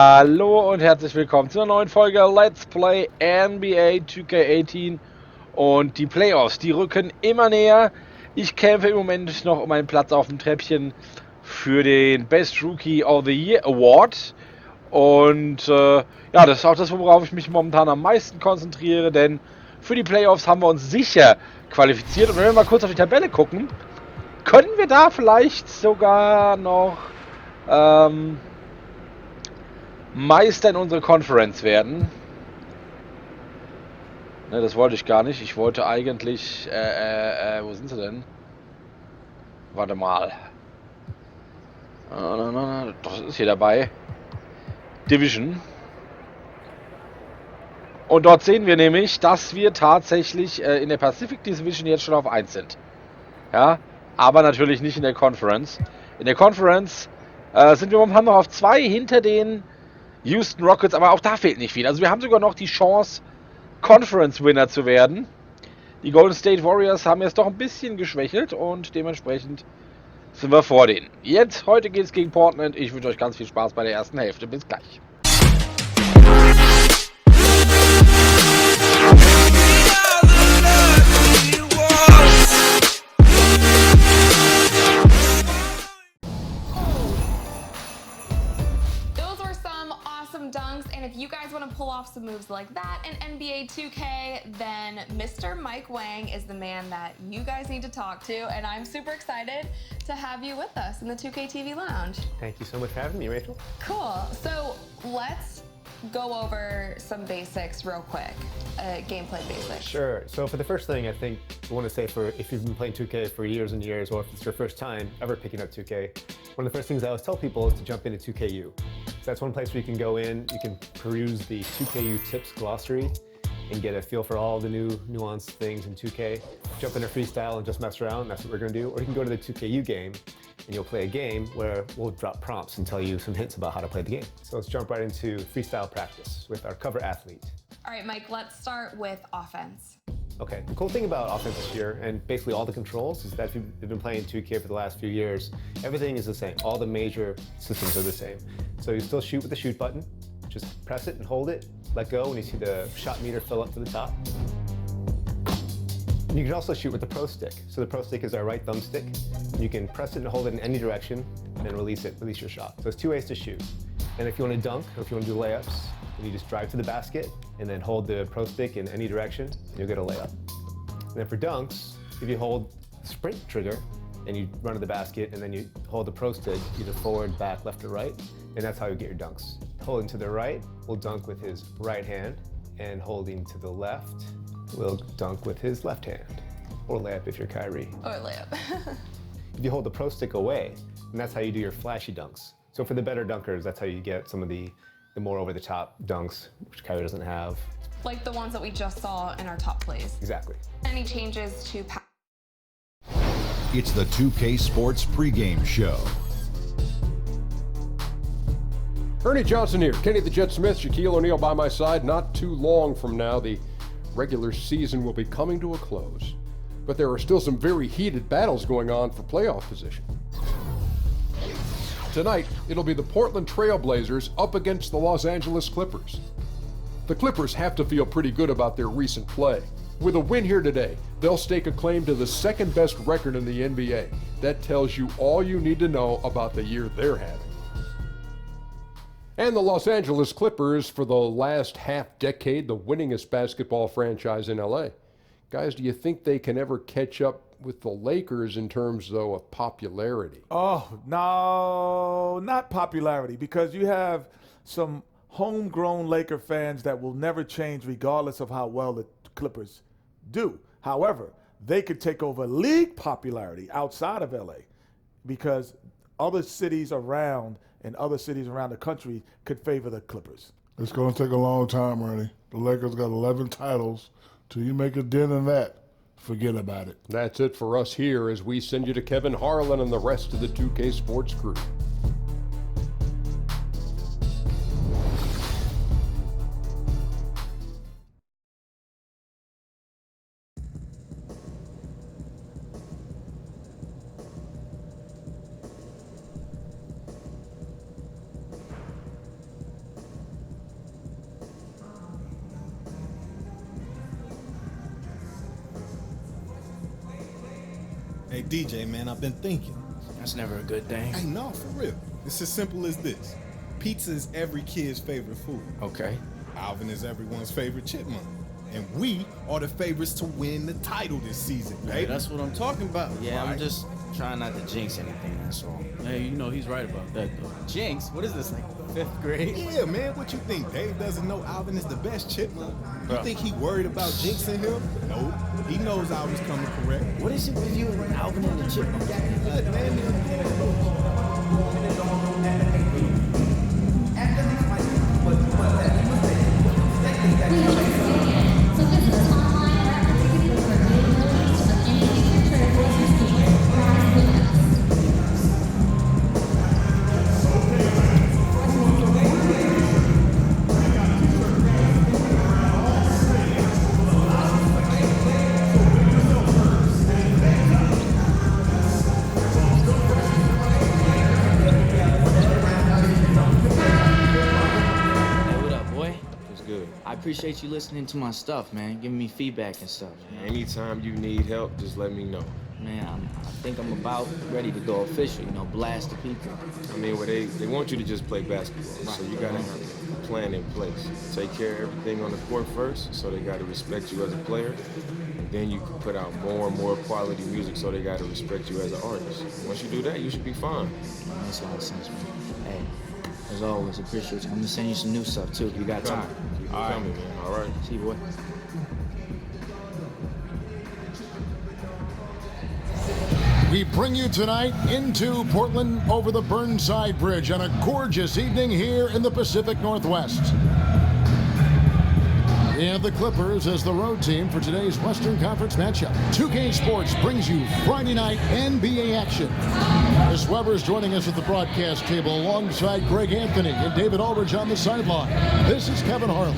Hallo und herzlich willkommen zu einer neuen Folge Let's Play NBA 2K18 und die Playoffs, die rücken immer näher. Ich kämpfe im Moment noch um einen Platz auf dem Treppchen für den Best Rookie of the Year Award und ja, das ist auch das, worauf ich mich momentan am meisten konzentriere, denn für die Playoffs haben wir uns sicher qualifiziert und wenn wir mal kurz auf die Tabelle gucken, können wir da vielleicht sogar noch Meister in unserer Conference werden. Ne, das wollte ich gar nicht. Ich wollte eigentlich. Wo sind sie denn? Warte mal. Das ist hier dabei. Division. Und dort sehen wir nämlich, dass wir tatsächlich in der Pacific Division jetzt schon auf 1 sind. Ja, aber natürlich nicht in der Conference. In der Conference sind wir momentan noch auf 2 hinter den Houston Rockets, aber auch da fehlt nicht viel. Also wir haben sogar noch die Chance, Conference-Winner zu werden. Die Golden State Warriors haben jetzt doch ein bisschen geschwächelt und dementsprechend sind wir vor denen. Heute geht es gegen Portland. Ich wünsche euch ganz viel Spaß bei der ersten Hälfte. Bis gleich. Dunks, and if you guys want to pull off some moves like that in NBA 2K, then Mr. Mike Wang is the man that you guys need to talk to, and I'm super excited to have you with us in the 2K TV Lounge. Thank you so much for having me, Rachel. Cool. So let's go over some basics real quick, gameplay basics. Sure. So for the first thing, I think I want to say for if you've been playing 2K for years and years, or if it's your first time ever picking up 2K, one of the first things I always tell people is to jump into 2KU. So that's one place where you can go in, you can peruse the 2KU tips glossary and get a feel for all the new nuanced things in 2K. Jump into freestyle and just mess around, that's what we're gonna do. Or you can go to the 2KU game and you'll play a game where we'll drop prompts and tell you some hints about how to play the game. So let's jump right into freestyle practice with our cover athlete. All right, Mike, let's start with offense. Okay, the cool thing about offense this year, and basically all the controls, is that if you've been playing 2K for the last few years, everything is the same. All the major systems are the same. So you still shoot with the shoot button, just press it and hold it, let go when you see the shot meter fill up to the top. And you can also shoot with the pro stick. So the pro stick is our right thumbstick. You can press it and hold it in any direction, and then release your shot. So there's 2 ways to shoot. And if you want to dunk, or if you want to do layups, then you just drive to the basket, and then hold the pro stick in any direction, and you'll get a layup. And then for dunks, if you hold the sprint trigger, and you run to the basket, and then you hold the pro stick, either forward, back, left, or right, and that's how you get your dunks. Holding to the right, will dunk with his right hand, and holding to the left, will dunk with his left hand. Or layup if you're Kyrie. Or layup. If you hold the pro stick away, and that's how you do your flashy dunks. So for the better dunkers, that's how you get some of the more over-the-top dunks, which Kyrie doesn't have. Like the ones that we just saw in our top plays. Exactly. Any changes to It's the 2K Sports pregame show. Ernie Johnson here, Kenny the Jet Smith, Shaquille O'Neal by my side. Not too long from now, the regular season will be coming to a close. But there are still some very heated battles going on for playoff position. Tonight, it'll be the Portland Trailblazers up against the Los Angeles Clippers. The Clippers have to feel pretty good about their recent play. With a win here today, they'll stake a claim to the second best record in the NBA. That tells you all you need to know about the year they're having. And the Los Angeles Clippers, for the last half-decade, the winningest basketball franchise in LA. Guys, do you think they can ever catch up with the Lakers in terms, though, of popularity? Oh, no, not popularity, because you have some homegrown Laker fans that will never change regardless of how well the Clippers do. However, they could take over league popularity outside of LA because other cities around and other cities around the country could favor the Clippers. It's going to take a long time, Ernie. The Lakers got 11 titles. Till you make a dent in that, forget about it. That's it for us here as we send you to Kevin Harlan and the rest of the 2K Sports crew. Hey, DJ, man, I've been thinking. That's never a good thing. Hey, no, for real. It's as simple as this. Pizza is every kid's favorite food. Okay. Alvin is everyone's favorite chipmunk. And we are the favorites to win the title this season, baby. Hey, that's what I'm talking about. Yeah, Right. I'm just trying not to jinx anything, that's all. Hey, you know, he's right about that, though. Jinx? What is this, like 5th grade? Yeah, man, what you think? Dave doesn't know Alvin is the best chipmunk? You Bro. think he worried about jinxing him? Nope. He knows Alvin's coming correct. What is it with you and Alvin and the chipmunks? Look, man. I appreciate you listening to my stuff, man. Giving me feedback and stuff. You know? Anytime you need help, just let me know. Man, I think I'm about ready to go official, you know, blast the people. I mean, well, they want you to just play basketball, so you gotta have a plan in place. Take care of everything on the court first, so they gotta respect you as a player. And then you can put out more and more quality music, so they gotta respect you as an artist. Once you do that, you should be fine. Man, makes a lot of sense, man. Hey, as always, appreciate you. I'm gonna send you some new stuff, too, if you got time. Keep it coming, man. All right. See you, boy. We bring you tonight into Portland over the Burnside Bridge on a gorgeous evening here in the Pacific Northwest. We have the Clippers as the road team for today's Western Conference matchup. 2K Sports brings you Friday night NBA action. Chris Weber is joining us at the broadcast table alongside Greg Anthony and David Aldridge on the sideline. This is Kevin Harlan.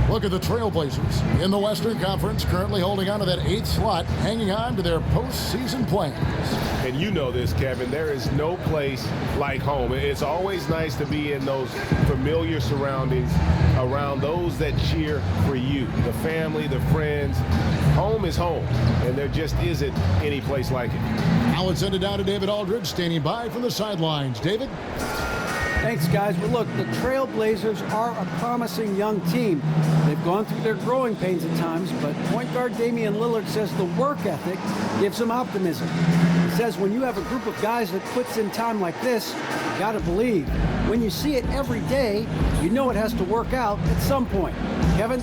Look at the Trailblazers in the Western Conference, currently holding on to that 8th slot, hanging on to their postseason plans. And you know this, Kevin, there is no place like home. It's always nice to be in those familiar surroundings, around those that cheer for you, the family, the friends. Home is home, and there just isn't any place like it. Now let's send it down to David Aldridge, standing by from the sidelines. David? Thanks, guys. Well, look, the Trailblazers are a promising young team. They've gone through their growing pains at times, but point guard Damian Lillard says the work ethic gives them optimism. He says when you have a group of guys that puts in time like this, you got to believe. When you see it every day, you know it has to work out at some point. Kevin?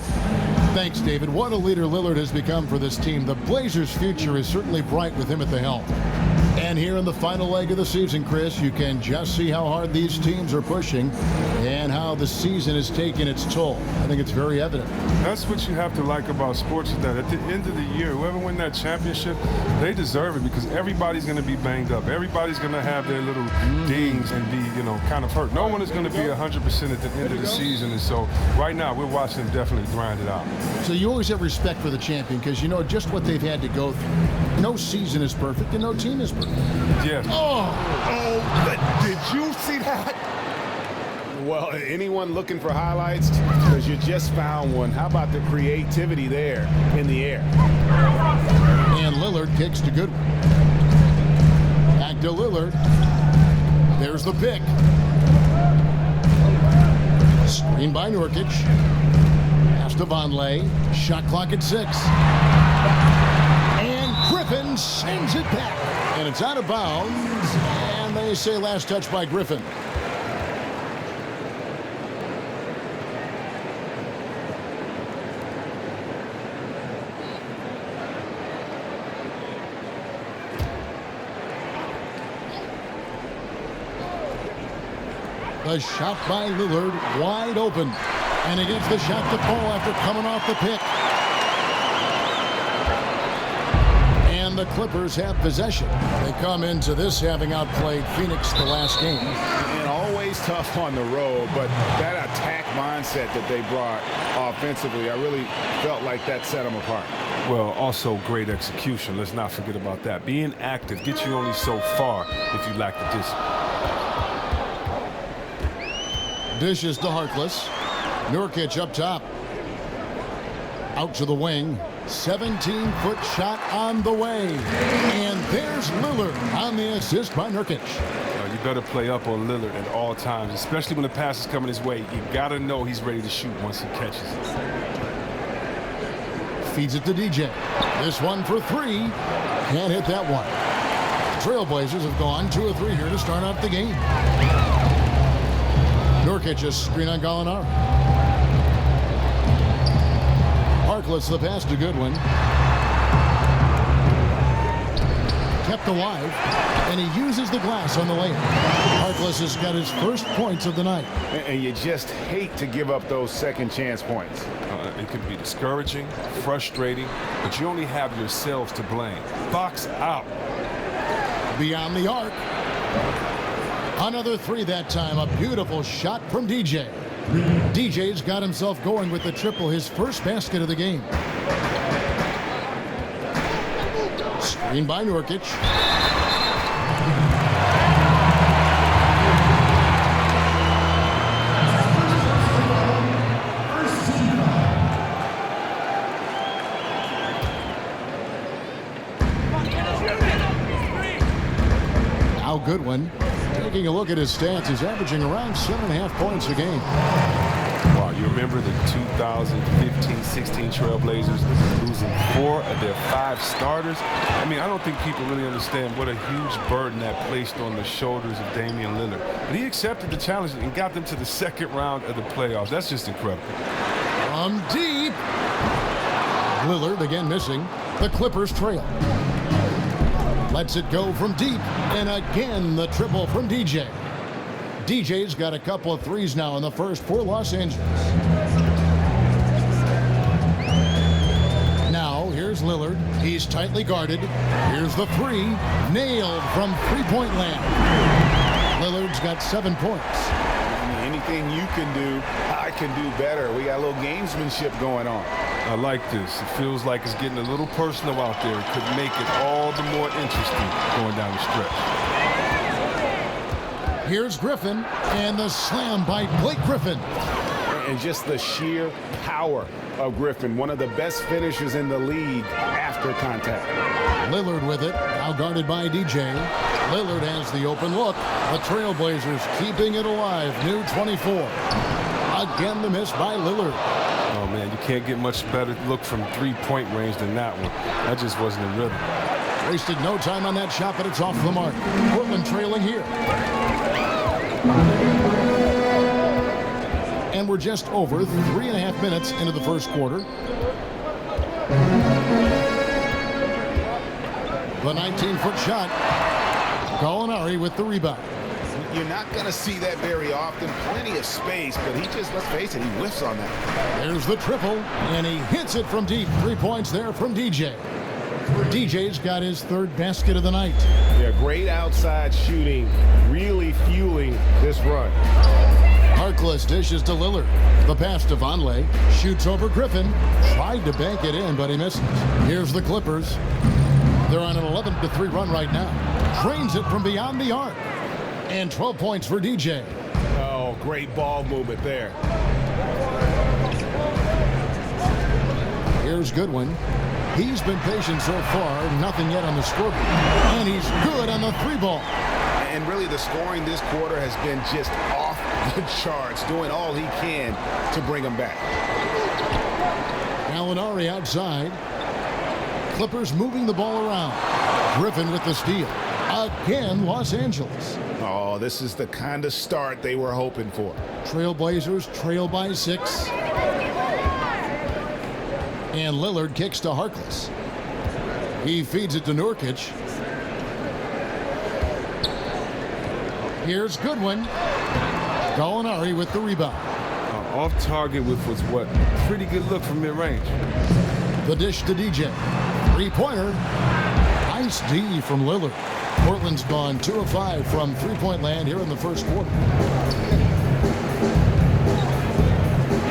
Thanks, David. What a leader Lillard has become for this team. The Blazers' future is certainly bright with him at the helm. And here in the final leg of the season, Chris, you can just see how hard these teams are pushing and how the season is taking its toll. I think it's very evident. That's what you have to like about sports, is that at the end of the year, whoever wins that championship, they deserve it because everybody's going to be banged up. Everybody's going to have their little dings and be, kind of hurt. No one is going to be 100% at the end of the season. And so right now, we're watching them definitely grind it out. So you always have respect for the champion because you know just what they've had to go through. No season is perfect and no team is perfect. Yes. Did you see that? Well, anyone looking for highlights? Because you just found one. How about the creativity there in the air? And Lillard kicks to Goodwin. Back to Lillard. There's the pick. Screen by Nurkic. Pass to Vonleh. Shot clock at 6. And Griffin sends it back. And it's out of bounds. And they say last touch by Griffin. The shot by Lillard, wide open. And he gets the shot to Paul after coming off the pick. And the Clippers have possession. They come into this having outplayed Phoenix the last game. And always tough on the road, but that attack mindset that they brought offensively, I really felt like that set them apart. Well, also great execution. Let's not forget about that. Being active gets you only so far if you lack the discipline. Dishes to Harkless. Nurkic up top. Out to the wing. 17-foot shot on the way. And there's Lillard on the assist by Nurkic. You better play up on Lillard at all times, especially when the pass is coming his way. You got to know he's ready to shoot once he catches it. Feeds it to DJ. This one for three. Can't hit that one. Trailblazers have gone 2 of 3 here to start out the game. Nurkic is screen on Gallinari. Harkless the pass to Goodwin. Kept alive, and he uses the glass on the layup. Harkless has got his first points of the night. And you just hate to give up those second chance points. It can be discouraging, frustrating, but you only have yourselves to blame. Box out. Beyond the arc. Another 3 that time. A beautiful shot from DJ. DJ's got himself going with the triple, his first basket of the game. Screen by Nurkic. Now Goodwin, taking a look at his stats, he's averaging around 7.5 points a game. Wow, you remember the 2015-16 Trailblazers losing 4 of their 5 starters? I mean, I don't think people really understand what a huge burden that placed on the shoulders of Damian Lillard. But he accepted the challenge and got them to the second round of the playoffs. That's just incredible. From deep. Lillard again missing. The Clippers trail. Lets it go from deep. And again, the triple from DJ. DJ's got a couple of threes now in the first for Los Angeles. Now, here's Lillard. He's tightly guarded. Here's the 3. Nailed from three-point land. Lillard's got 7 points. I mean, anything you can do, I can do better. We got a little gamesmanship going on. I like this. It feels like it's getting a little personal out there. It could make it all the more interesting going down the stretch. Here's Griffin, and the slam by Blake Griffin. And just the sheer power of Griffin, one of the best finishers in the league after contact. Lillard with it, now guarded by DJ. Lillard has the open look. The Trailblazers keeping it alive, new 24. Again, the miss by Lillard. Oh, man, you can't get much better look from three-point range than that one. That just wasn't in rhythm. Wasted no time on that shot, but it's off the mark. Portland trailing here. And we're just over 3.5 minutes into the first quarter. The 19-foot shot. Gallinari with the rebound. You're not going to see that very often. Plenty of space, but he just, let's face it, he whiffs on that. There's the triple, and he hits it from deep. 3 points there from DJ. DJ's got his 3rd basket of the night. Yeah, great outside shooting, really fueling this run. Harkless dishes to Lillard. The pass to Vonleh. Shoots over Griffin. Tried to bank it in, but he misses. Here's the Clippers. They're on an 11-3 run right now. Trains it from beyond the arc. And 12 points for DJ. Oh, great ball movement there. Here's Goodwin. He's been patient so far. Nothing yet on the scoreboard. And he's good on the 3-ball. And really, the scoring this quarter has been just off the charts, doing all he can to bring them back. Gallinari outside. Clippers moving the ball around. Griffin with the steal. Again, Los Angeles. Oh, this is the kind of start they were hoping for. Trailblazers trail by 6. And Lillard kicks to Harkless. He feeds it to Nurkic. Here's Goodwin. Gallinari with the rebound. Off target with was what? Pretty good look from mid-range. The dish to DJ. 3-pointer. Nice D from Lillard. Portland's gone 2 of 5 from 3-point land here in the first quarter.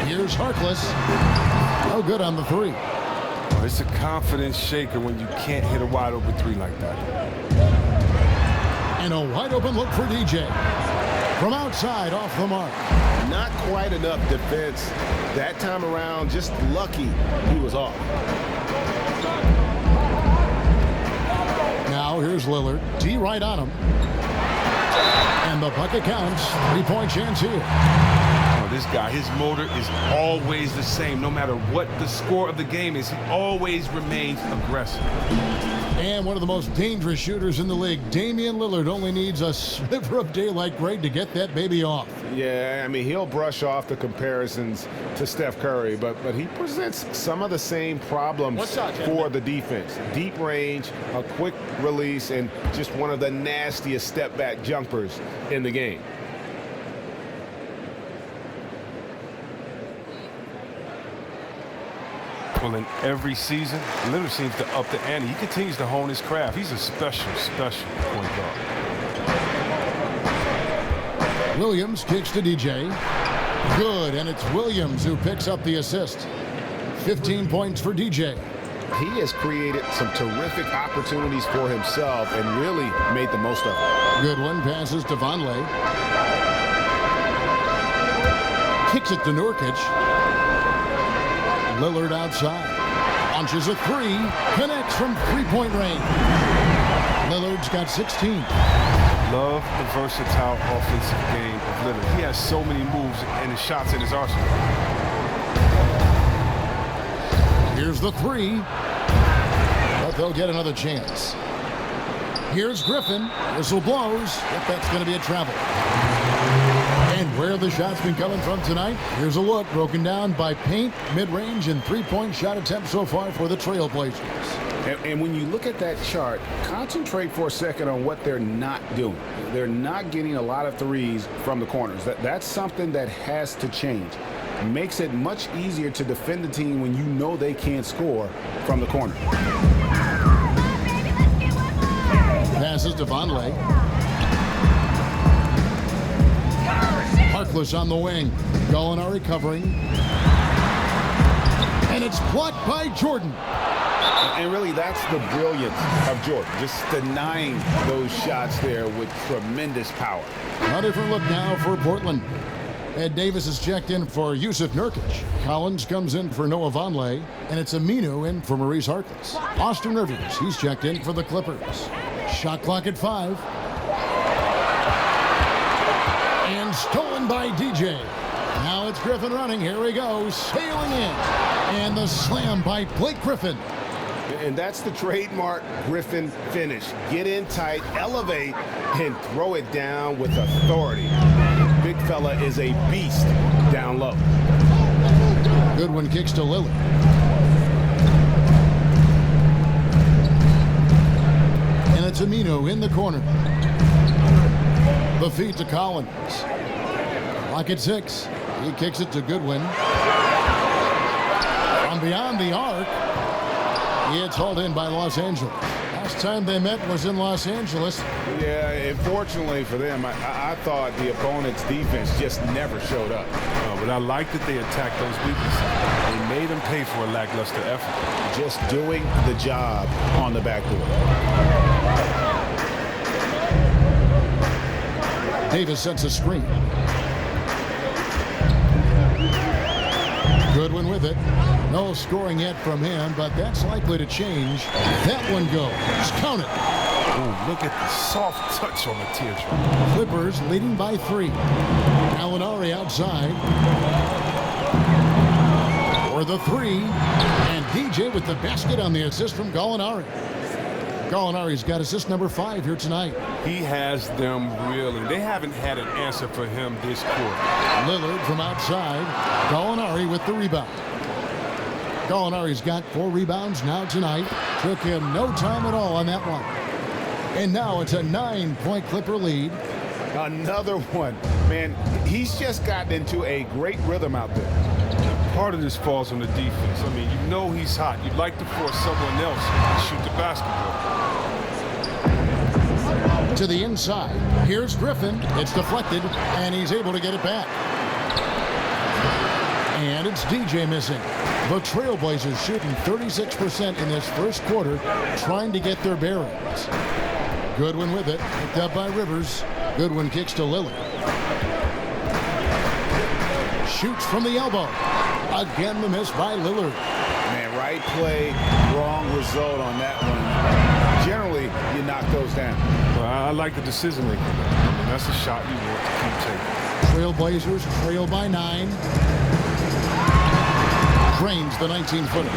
Here's Harkless. No good on the 3. Oh, it's a confidence shaker when you can't hit a wide open 3 like that. And a wide open look for DJ. from outside, off the mark. Not quite enough defense that time around. Just lucky he was off. Now here's Lillard. D right on him. And the bucket counts. 3-point chance here. Oh, this guy, his motor is always the same. No matter what the score of the game is, he always remains aggressive. And one of the most dangerous shooters in the league, Damian Lillard, only needs a sliver of daylight grade to get that baby off. Yeah, I mean, he'll brush off the comparisons to Steph Curry, but he presents some of the same problems for the defense. Deep range, a quick release, and just one of the nastiest step-back jumpers in the game. Well, in every season, Lillard seems to up the ante. He continues to hone his craft. He's a special point guard. Williams kicks to DJ. Good, and it's Williams who picks up the assist. 15 points for DJ. He has created some terrific opportunities for himself and really made the most of it. Good one, passes to Vonleh. Kicks it to Nurkic. Lillard outside. Launches a three. Connects from three-point range. Lillard's got 16. Love the versatile offensive game of Lillard. He has so many moves and his shots in his arsenal. Here's the three. But they'll get another chance. Here's Griffin. Whistle blows. If that's going to be a travel. And where the shot's been coming from tonight, here's a look broken down by paint, mid-range, and three-point shot attempts so far for the Trailblazers. And when you look at that chart, concentrate for a second on what they're not doing. They're not getting a lot of threes from the corners. That's something that has to change. It makes it much easier to defend the team when you know they can't score from the corner. Passes to Vonleh. Harkless on the wing. Gallinari covering. And it's blocked by Jordan. And really, that's the brilliance of Jordan, just denying those shots there with tremendous power. A different look now for Portland. Ed Davis is checked in for Yusuf Nurkic. Collins comes in for Noah Vonleh. And it's Aminu in for Maurice Harkless. Austin Rivers, he's checked in for the Clippers. Shot clock at 5. And stolen by DJ. Now it's Griffin running. Here he goes, sailing in. And the slam by Blake Griffin. And that's the trademark Griffin finish. Get in tight, elevate, and throw it down with authority. Big fella is a beast down low. Goodwin kicks to Lillard. And it's Aminu in the corner. The feed to Collins. Clock at 6. He kicks it to Goodwin. From beyond the arc. It's hauled in by Los Angeles. Last time they met was in Los Angeles. Yeah, unfortunately for them, I thought the opponent's defense just never showed up. But I like that they attacked those weaknesses. They made them pay for a lackluster effort. Just doing the job on the backboard. Davis sets a screen. Goodwin with it. No scoring yet from him, but that's likely to change. That one goes. Count it. Oh, look at the soft touch on the teardrop. Clippers leading by 3. Gallinari outside. For the 3. And DJ with the basket on the assist from Gallinari. Gallinari's got assist number 5 here tonight. He has them reeling. They haven't had an answer for him this quarter. Lillard from outside. Gallinari with the rebound. Gallinari's got 4 rebounds now tonight. Took him no time at all on that one. And now it's a 9-point Clipper lead. Another one. Man, he's just gotten into a great rhythm out there. Part of this falls on the defense. I mean, you know he's hot. You'd like to force someone else to shoot the basketball. To the inside. Here's Griffin. It's deflected, and he's able to get it back. And it's DJ missing. The Trailblazers shooting 36% in this first quarter, trying to get their bearings. Goodwin with it, picked up by Rivers. Goodwin kicks to Lillard. shoots from the elbow. Again, the miss by Lillard. Man, right play, wrong result on that one. Generally, you knock those down. Well, I like the decision making. I mean, that's a shot you want to keep taking. Trailblazers trail by 9. Drains the 19-footer.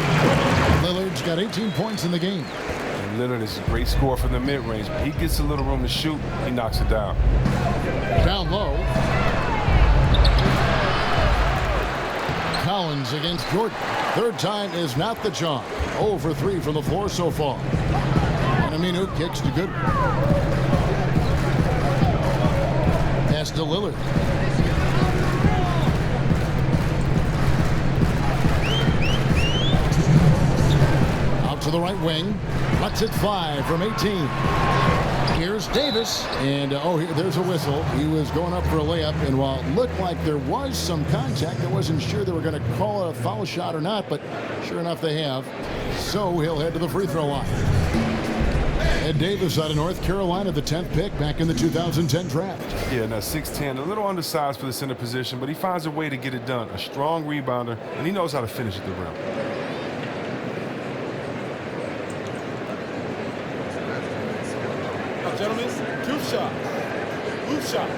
Lillard's got 18 points in the game. And Lillard is a great scorer from the mid-range. He gets a little room to shoot, he knocks it down. Down low. Collins against Jordan. Third time is not the charm. 0 for 3 from the floor so far. And Aminu kicks to good. Pass to Lillard. Out to the right wing. Cuts it 5 from 18. Here's Davis, and there's a whistle. He was going up for a layup, and while it looked like there was some contact, I wasn't sure they were going to call it a foul shot or not, but sure enough they have. So he'll head to the free throw line. Ed Davis out of North Carolina, the 10th pick back in the 2010 draft. Yeah, now 6'10", a little undersized for the center position, but he finds a way to get it done. A strong rebounder, and he knows how to finish at the rim. Gentlemen, 2 shots. Loose shot.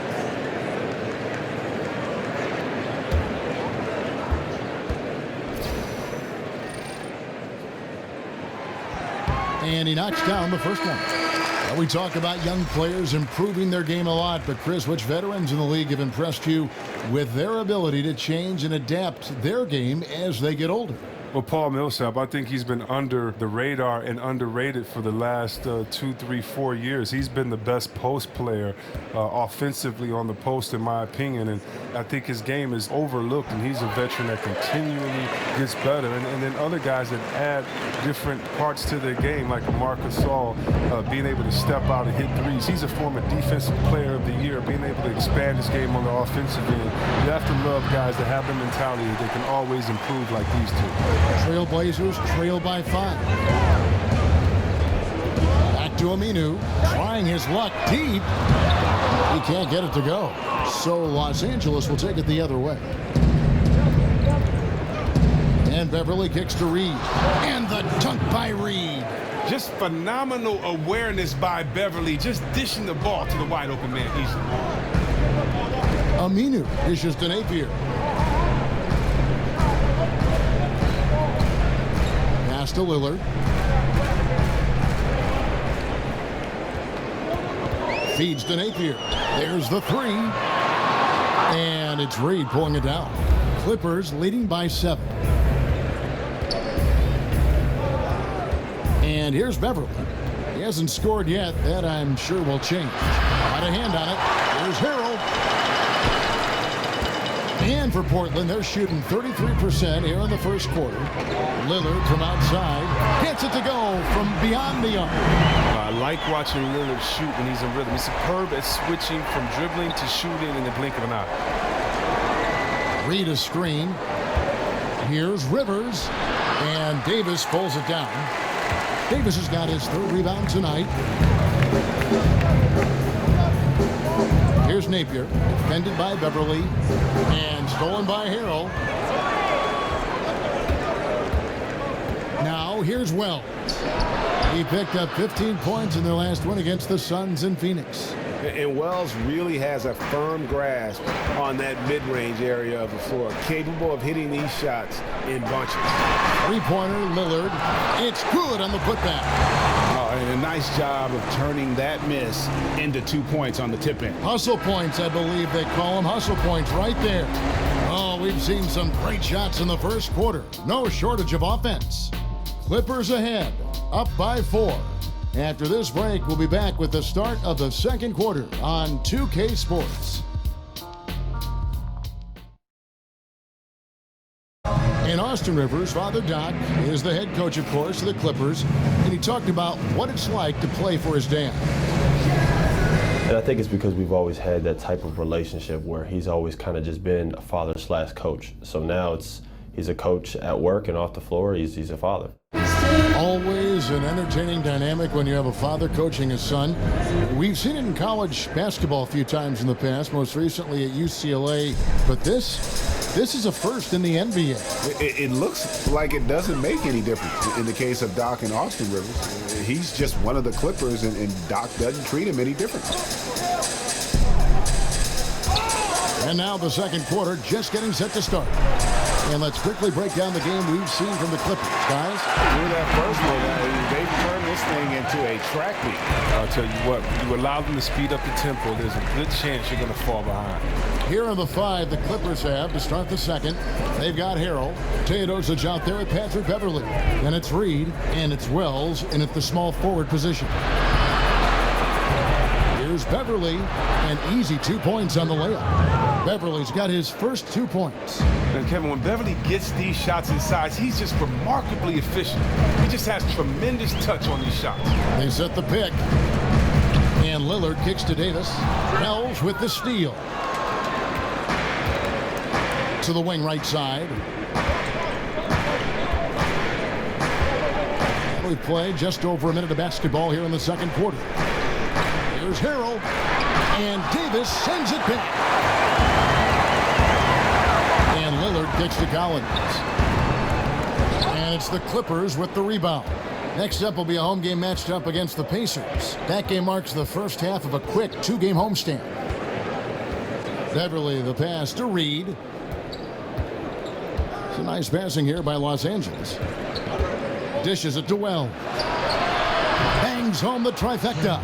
And he knocks down the first one. Now we talk about young players improving their game a lot, but Chris, which veterans in the league have impressed you with their ability to change and adapt their game as they get older? Well, Paul Millsap, I think he's been under the radar and underrated for the last 2, 3, 4 years. He's been the best post player offensively on the post, in my opinion, and I think his game is overlooked, and he's a veteran that continually gets better. And then other guys that add different parts to their game, like Marc Gasol, being able to step out and hit threes. He's a former defensive player of the year, being able to expand his game on the offensive end. You have to love guys that have the mentality that they can always improve like these two. Trailblazers trail by 5. Back to Aminu, trying his luck deep. He can't get it to go. So Los Angeles will take it the other way. And Beverly kicks to Reed. And the dunk by Reed. Just phenomenal awareness by Beverly, just dishing the ball to the wide open man easily. Aminu dishes to Napier. Pass to Lillard. Feeds to Napier. There's the 3. And it's Reed pulling it down. Clippers leading by 7. And here's Beverly. He hasn't scored yet. That I'm sure will change. Got a hand on it. Here's Harold. And for Portland, they're shooting 33% here in the first quarter. Lillard from outside gets it to go from beyond the arc. I like watching Lillard shoot when he's in rhythm. He's superb at switching from dribbling to shooting in the blink of an eye. Reed a screen. Here's Rivers. And Davis pulls it down. Davis has got his 3rd rebound tonight. Here's Napier, defended by Beverly, and stolen by Harrell. Now here's Wells. He picked up 15 points in their last win against the Suns in Phoenix. And Wells really has a firm grasp on that mid-range area of the floor, capable of hitting these shots in bunches. 3-pointer, Lillard. It's good on the putback. And a nice job of turning that miss into 2 points on the tip in. Hustle points, I believe they call them. Hustle points right there. Oh, we've seen some great shots in the first quarter. No shortage of offense. Clippers ahead, up by 4. After this break, we'll be back with the start of the second quarter on 2K Sports. And Austin Rivers, Father Doc, is the head coach, of course, of the Clippers, and he talked about what it's like to play for his dad. And I think it's because we've always had that type of relationship where he's always kind of just been a father/coach. So now he's a coach at work and off the floor, he's a father. Always an entertaining dynamic when you have a father coaching his son. We've seen it in college basketball a few times in the past, most recently at UCLA, but this This is a first in the NBA. It looks like it doesn't make any difference in the case of Doc and Austin Rivers. He's just one of the Clippers, and Doc doesn't treat him any different. And now the second quarter just getting set to start. And let's quickly break down the game we've seen from the Clippers, guys. Through that first one, they've turned this thing into a track meet. I'll tell you what, you allow them to speed up the tempo, there's a good chance you're going to fall behind. Here are the 5 the Clippers have to start the second. They've got Harrell, Teodosic out there at Patrick Beverley. Then it's Reed, and it's Wells in at the small forward position. Here's Beverley, an easy 2 points on the layup. Beverley's got his first 2 points. And Kevin, when Beverley gets these shots inside, he's just remarkably efficient. He just has tremendous touch on these shots. They set the pick. And Lillard kicks to Davis. Wells with the steal. To the wing right side. We've played just over a minute of basketball here in the second quarter. Here's Harrell. And Davis sends it back. And Lillard kicks to Collins. And it's the Clippers with the rebound. Next up will be a home game matched up against the Pacers. That game marks the first half of a quick 2-game homestand. Beverley the pass to Reed. It's a nice passing here by Los Angeles. Dishes it to Wells. Bangs home the trifecta.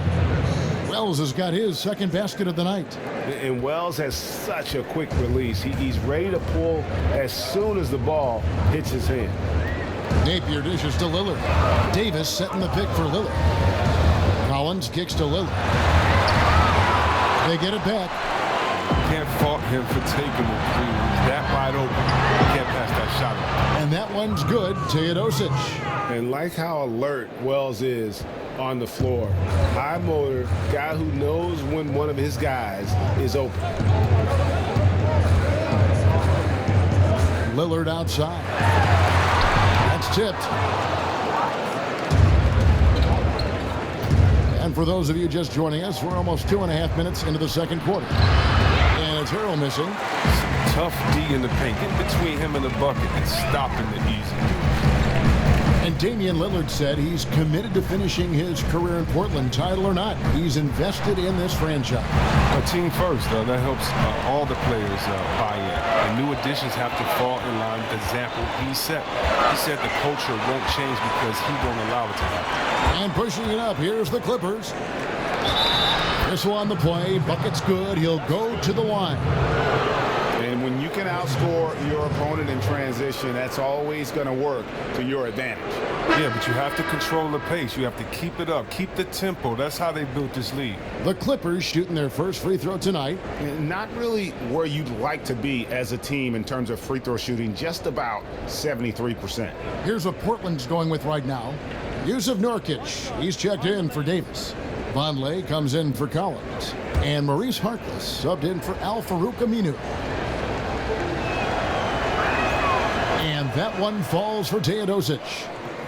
Wells has got his second basket of the night. And Wells has such a quick release. He's ready to pull as soon as the ball hits his hand. Napier dishes to Lillard. Davis setting the pick for Lillard. Collins kicks to Lillard. They get it back. Can't fault him for taking the three. He's that wide open. Can't pass that shot. And that one's good. Teodosic. And like how alert Wells is on the floor. High motor, guy who knows when one of his guys is open. Lillard outside. That's tipped. And for those of you just joining us, we're almost 2.5 minutes into the second quarter. And it's Harrell missing. Tough D in the paint. Get between him and the bucket and stopping the easy. And Damian Lillard said he's committed to finishing his career in Portland, title or not. He's invested in this franchise. A team first, that helps all the players buy in. And new additions have to fall in line with the example he set. He said the culture won't change because he won't allow it to happen. And pushing it up, here's the Clippers. Whistle on the play, bucket's good, he'll go to the line. And when you can outscore your opponent in transition, that's always going to work to your advantage. Yeah, but you have to control the pace. You have to keep it up, keep the tempo. That's how they built this league. The Clippers shooting their first free throw tonight. Not really where you'd like to be as a team in terms of free throw shooting, just about 73%. Here's what Portland's going with right now. Yusuf Nurkic, he's checked in for Davis. Vonleh comes in for Collins. And Maurice Harkless subbed in for Al-Farouq Aminu. And that one falls for Teodosic.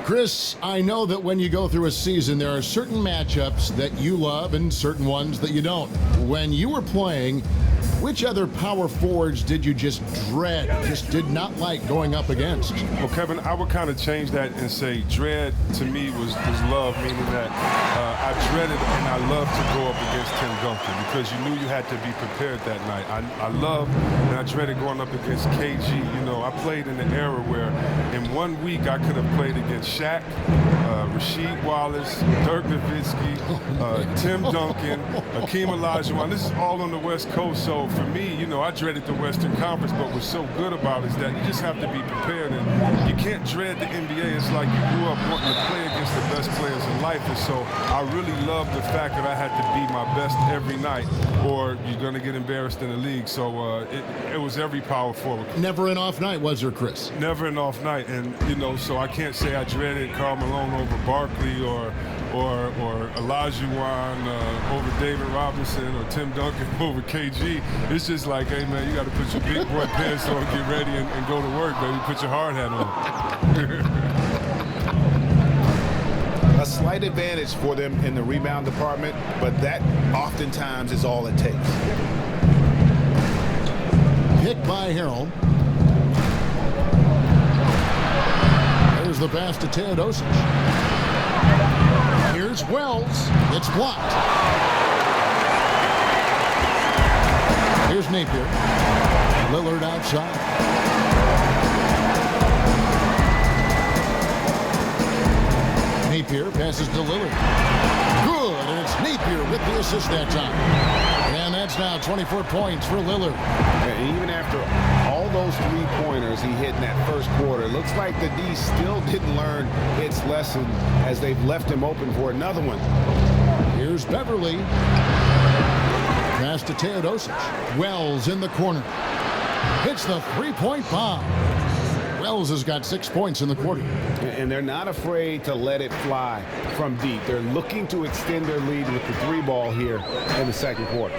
Chris, I know that when you go through a season, there are certain matchups that you love and certain ones that you don't. When you were playing, which other power forwards did you just dread, just did not like going up against? Well, Kevin, I would kind of change that and say dread to me was love, meaning that I dreaded and I loved to go up against Tim Duncan because you knew you had to be prepared that night. I loved and I dreaded going up against KG. You know, I played in an era where in 1 week I could have played against Shaq, Rasheed Wallace, Dirk Nowitzki, Tim Duncan, Hakeem Olajuwon. This is all on the West Coast, so for me, you know, I dreaded the Western Conference, but what's so good about it is that you just have to be prepared, and you can't dread the NBA. It's like you grew up wanting to play against the best players in life, and so I really loved the fact that I had to be my best every night, or you're going to get embarrassed in the league. So it was every power forward. Never an off night, was there, Chris? Never an off night, and you know, so I can't say I dreaded Karl Malone over Barkley or Olajuwon over David Robinson or Tim Duncan over KG. It's just like, hey man, you got to put your big boy pants on, get ready, and go to work, baby. Put your hard hat on. A slight advantage for them in the rebound department, but that oftentimes is all it takes. Pick by Harrell. the pass to Teodosic. Here's Wells. It's blocked. Here's Napier. Lillard outside. Napier passes to Lillard. Good, and it's Napier with the assist that time. And that's now 24 points for Lillard. And even after all those three-pointers he hit in that first quarter, it looks like the D still didn't learn its lesson as they've left him open for another one. Here's Beverly. Pass to Teodosic. Wells in the corner. Hits the three-point bomb. Wells has got 6 points in the quarter. And they're not afraid to let it fly from deep. They're looking to extend their lead with the three ball here in the second quarter.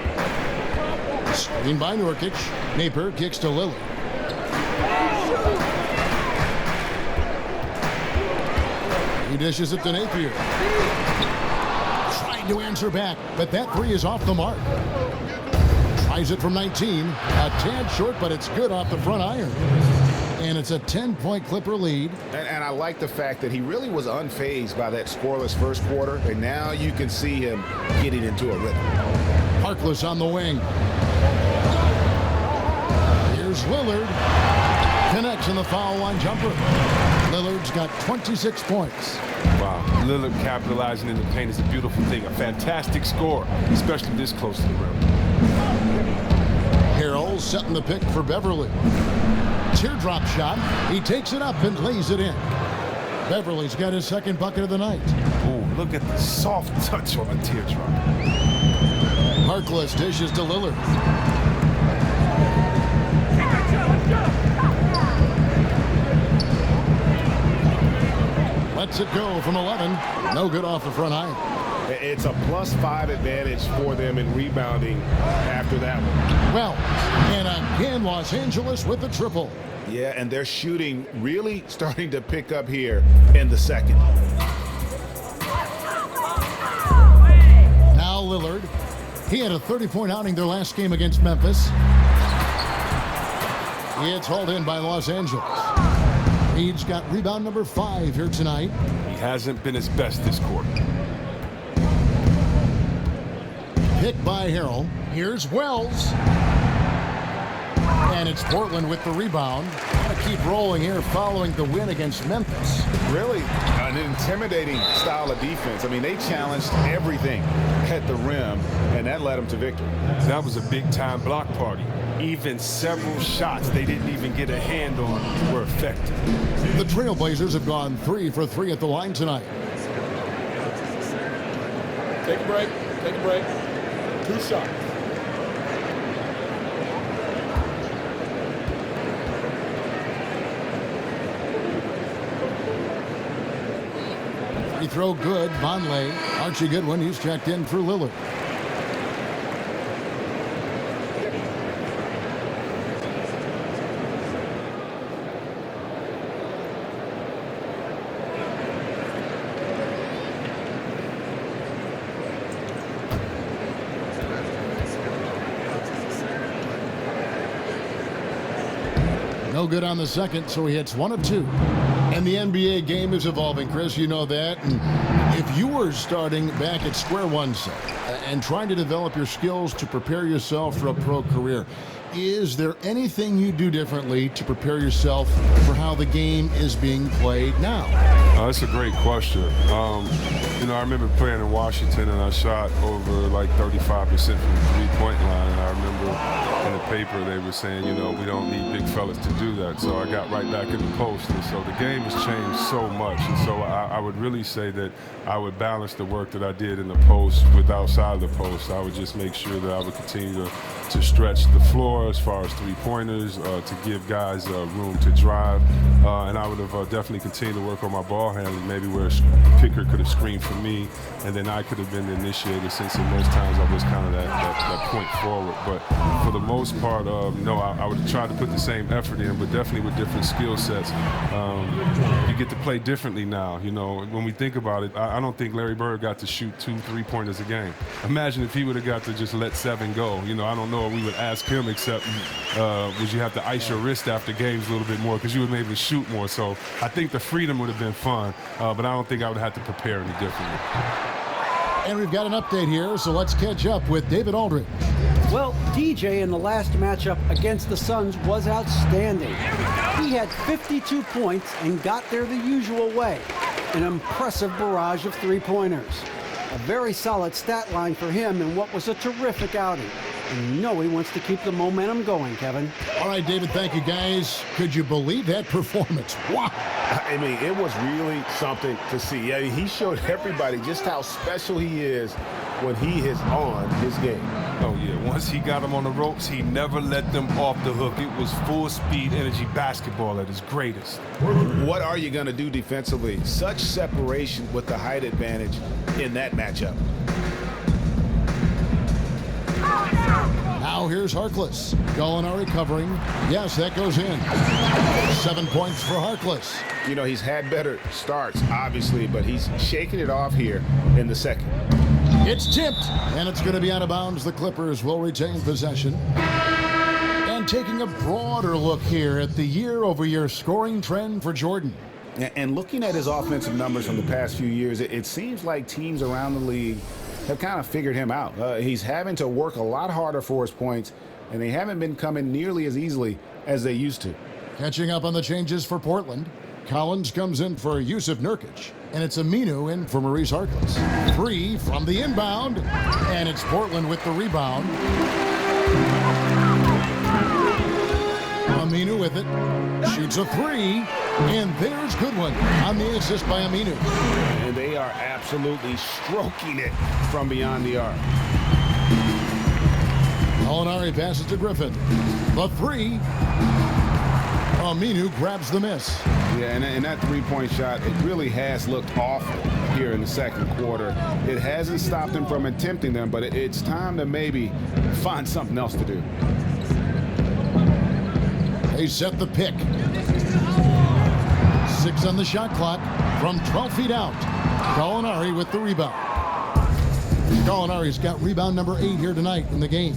Screen by Nurkic. Napier kicks to Lillard. He dishes it to Napier. Trying to answer back, but that three is off the mark. Tries it from 19. A tad short, but it's good off the front iron. And it's a 10-point Clipper lead. And I like the fact that he really was unfazed by that scoreless first quarter. And now you can see him getting into a rhythm. Harkless on the wing. Here's Lillard. Connects on the foul line jumper. Lillard's got 26 points. Wow, Lillard capitalizing in the paint is a beautiful thing. A fantastic score, especially this close to the rim. Harrell setting the pick for Beverly. Teardrop shot. He takes it up and lays it in. Beverly's got his second bucket of the night. Oh, look at the soft touch on the teardrop. Harkless dishes to Lillard. Lets it go from 11. No good off the front iron. It's a +5 advantage for them in rebounding after that one. Well, and again, Los Angeles with the triple. Yeah, and their shooting really starting to pick up here in the second. Now Lillard. He had a 30-point outing their last game against Memphis. It's hauled in by Los Angeles. He's got rebound number 5 here tonight. He hasn't been his best this quarter. Pick by Harrell. Here's Wells. And it's Portland with the rebound. Gotta keep rolling here following the win against Memphis. Really an intimidating style of defense. I mean, they challenged everything at the rim, and that led them to victory. That was a big-time block party. Even several shots they didn't even get a hand on were effective. The Trailblazers have gone 3 for 3 at the line tonight. Take a break. Take a break. 2 shots. Free throw good. Vonleh. Archie Goodwin, he's checked in for Lillard. No good on the second, so he hits 1 of 2. And the NBA game is evolving, Chris, you know that. And if you were starting back at square one, say, and trying to develop your skills to prepare yourself for a pro career, is there anything you do differently to prepare yourself for how the game is being played now? That's a great question. You know, I remember playing in Washington, and I shot over like 35% from the three-point line. And I remember in the paper they were saying, you know, we don't need big fellas to do that. So I got right back in the post. And so the game has changed so much. And so I would really say that I would balance the work that I did in the post with outside the post. I would just make sure that I would continue to stretch the floor as far as three-pointers, to give guys room to drive. And I would have definitely continued to work on my ball handling, maybe where a picker could have screened for me, and then I could have been the initiator, since in most times I was kind of that point forward. But for the most part, no, I would try to put the same effort in, but definitely with different skill sets. You get to play differently now. You know, when we think about it, I don't think Larry Bird got to shoot 2 3-pointers a game. Imagine if he would have got to just let 7 go. You know, I don't know if we would ask him, except concept was you have to ice your wrist after games a little bit more because you would maybe shoot more. So I think the freedom would have been fun, but I don't think I would have to prepare any differently. And we've got an update here, so let's catch up with David Aldridge. Well, DJ in the last matchup against the Suns was outstanding. He had 52 points and got there the usual way. An impressive barrage of three-pointers. A very solid stat line for him in what was a terrific outing. And you know he wants to keep the momentum going, Kevin. All right, David, thank you, guys. Could you believe that performance? Wow. I mean, it was really something to see. Yeah, he showed everybody just how special he is when he is on his game. Oh, yeah. Once he got them on the ropes, he never let them off the hook. It was full-speed energy basketball at its greatest. What are you going to do defensively? Such separation with the height advantage in that matchup. Now here's Harkless. Gallinari covering. Yes, that goes in. 7 points for Harkless. You know, he's had better starts, obviously, but he's shaking it off here in the second. It's tipped, and it's going to be out of bounds. The Clippers will retain possession. And taking a broader look here at the year-over-year scoring trend for Jordan. And looking at his offensive numbers from the past few years, it seems like teams around the league have kind of figured him out. He's having to work a lot harder for his points, and they haven't been coming nearly as easily as they used to. Catching up on the changes for Portland. Collins comes in for Yusuf Nurkic, and it's Aminu in for Maurice Harkless. 3 from the inbound, and it's Portland with the rebound. Aminu with it, shoots a 3, and there's Goodwin on the assist by Aminu. And they are absolutely stroking it from beyond the arc. Gallinari passes to Griffin. The 3. Aminu grabs the miss. Yeah, and that three-point shot, it really has looked awful here in the second quarter. It hasn't stopped him from attempting them, but it's time to maybe find something else to do. They set the pick. 6 on the shot clock from 12 feet out. Gallinari with the rebound. Gallinari's got rebound number 8 here tonight in the game.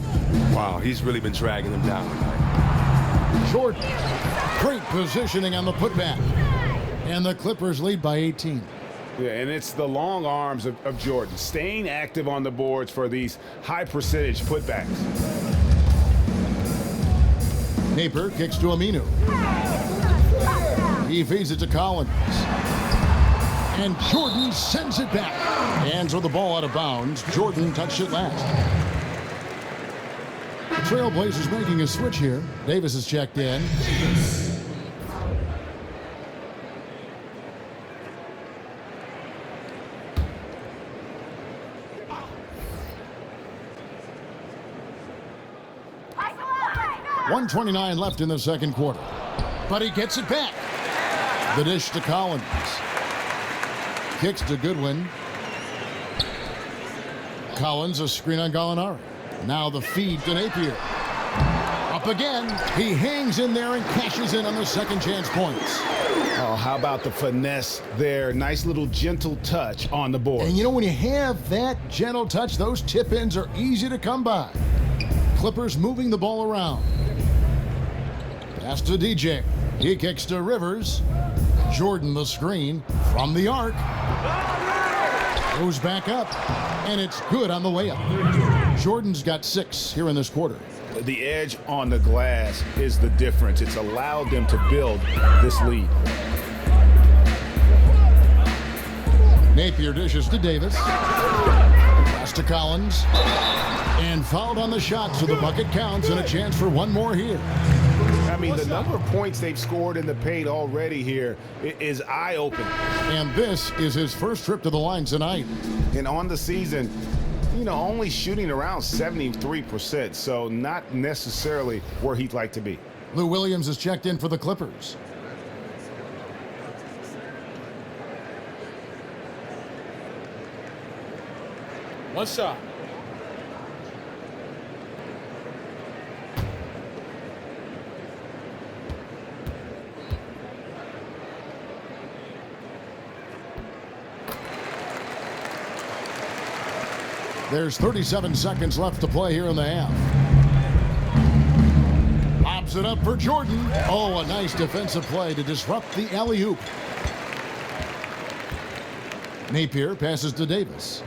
Wow, he's really been dragging them down tonight. Jordan, great positioning on the putback. And the Clippers lead by 18. Yeah, and it's the long arms of Jordan, staying active on the boards for these high-percentage putbacks. Napier kicks to Aminu. He feeds it to Collins. And Jordan sends it back. Hands with the ball out of bounds. Jordan touched it last. The Trailblazers making a switch here. Davis is checked in. .129 left in the second quarter. But he gets it back. The dish to Collins. Kicks to Goodwin. Collins, a screen on Gallinari. Now the feed to Napier. Up again. He hangs in there and cashes in on the second chance points. Oh, how about the finesse there? Nice little gentle touch on the board. And you know, when you have that gentle touch, those tip-ins are easy to come by. Clippers moving the ball around. Pass to DJ. He kicks to Rivers. Jordan the screen from the arc. Goes back up. And it's good on the way up. Jordan's got 6 here in this quarter. The edge on the glass is the difference. It's allowed them to build this lead. Napier dishes to Davis. Pass to Collins. And fouled on the shot, so the bucket counts and a chance for one more here. I mean, the number of points they've scored in the paint already here is eye-opening. And this is his first trip to the line tonight. And on the season, you know, only shooting around 73%, so not necessarily where he'd like to be. Lou Williams is checked in for the Clippers. One shot. There's 37 seconds left to play here in the half. Pops it up for Jordan. Oh, a nice defensive play to disrupt the alley-oop. Napier passes to Davis.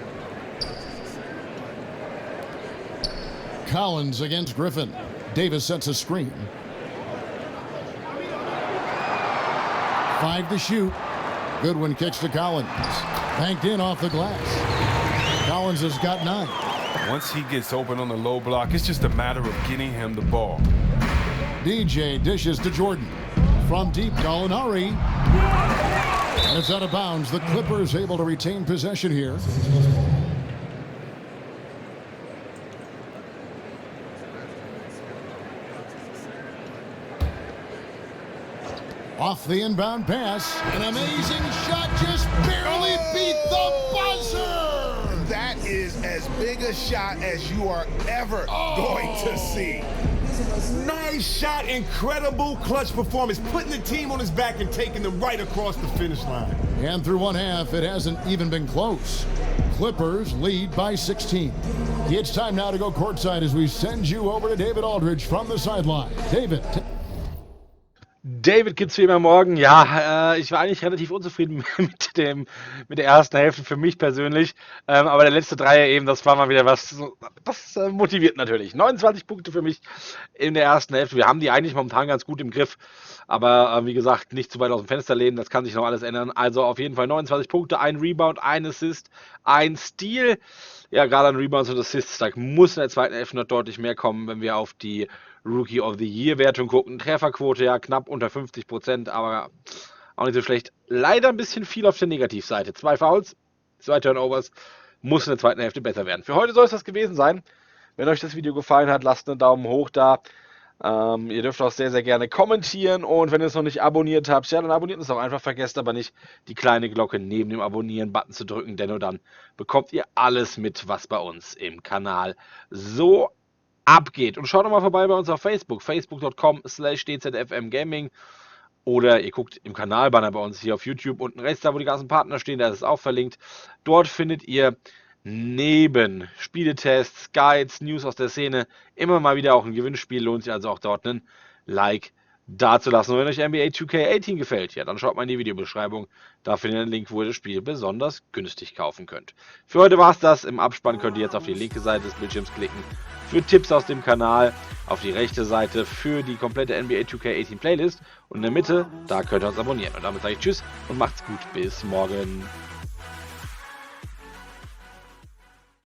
Collins against Griffin. Davis sets a screen. 5 to shoot. Goodwin kicks to Collins. Banked in off the glass. Collins has got 9. Once he gets open on the low block, it's just a matter of getting him the ball. DJ dishes to Jordan. From deep, Gallinari. And it's out of bounds. The Clippers able to retain possession here. Off the inbound pass. An amazing shot, just barely beat the buzzer. That is as big a shot as you are ever going to see. Nice shot, incredible clutch performance, putting the team on his back and taking them right across the finish line. And through one half, it hasn't even been close. Clippers lead by 16. It's time now to go courtside as we send you over to David Aldridge from the sideline. David gibt's wie immer morgen. Ja, ich war eigentlich relativ unzufrieden mit der ersten Hälfte für mich persönlich. Aber der letzte Dreier eben, das war mal wieder was, das motiviert natürlich. 29 Punkte für mich in der ersten Hälfte. Wir haben die eigentlich momentan ganz gut im Griff. Aber wie gesagt, nicht zu weit aus dem Fenster lehnen, das kann sich noch alles ändern. Also auf jeden Fall 29 Punkte, ein Rebound, ein Assist, ein Steal. Ja, gerade an Rebounds und Assists, da muss in der zweiten Hälfte noch deutlich mehr kommen, wenn wir auf die Rookie of the Year Wertung gucken. Trefferquote ja knapp unter 50%, aber auch nicht so schlecht. Leider ein bisschen viel auf der Negativseite. 2 Fouls, 2 Turnovers, muss in der zweiten Hälfte besser werden. Für heute soll es das gewesen sein. Wenn euch das Video gefallen hat, lasst einen Daumen hoch da. Ihr dürft auch sehr, sehr gerne kommentieren und wenn ihr es noch nicht abonniert habt, ja, dann abonniert es auch einfach. Vergesst aber nicht, die kleine Glocke neben dem Abonnieren-Button zu drücken, denn nur dann bekommt ihr alles mit, was bei uns im Kanal so abgeht. Und schaut doch mal vorbei bei uns auf Facebook, facebook.com/dzfmgaming oder ihr guckt im Kanalbanner bei uns hier auf YouTube unten rechts, da wo die ganzen Partner stehen, da ist es auch verlinkt. Dort findet ihr neben Spieletests, Guides, News aus der Szene immer mal wieder auch ein Gewinnspiel. Lohnt sich also auch dort einen Like dazulassen. Und wenn euch NBA 2K18 gefällt, ja, dann schaut mal in die Videobeschreibung. Da findet ihr einen Link, wo ihr das Spiel besonders günstig kaufen könnt. Für heute war es das. Im Abspann könnt ihr jetzt auf die linke Seite des Bildschirms klicken für Tipps aus dem Kanal, auf die rechte Seite für die komplette NBA 2K18 Playlist und in der Mitte, da könnt ihr uns abonnieren. Und damit sage ich Tschüss und macht's gut. Bis morgen.